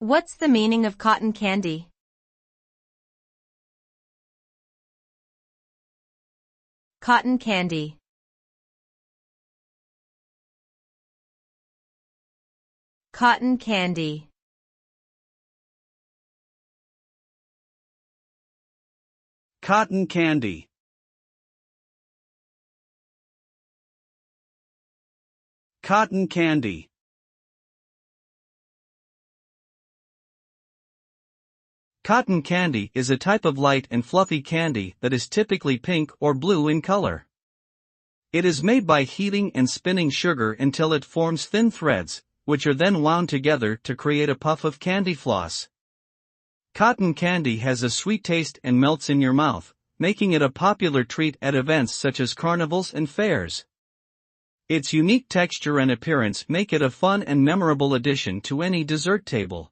What's the meaning of cotton candy? Cotton candy. Cotton candy. Cotton candy. Cotton candy. Cotton candy is a type of light and fluffy candy that is typically pink or blue in color. It is made by heating and spinning sugar until it forms thin threads, which are then wound together to create a puff of candy floss. Cotton candy has a sweet taste and melts in your mouth, making it a popular treat at events such as carnivals and fairs. Its unique texture and appearance make it a fun and memorable addition to any dessert table.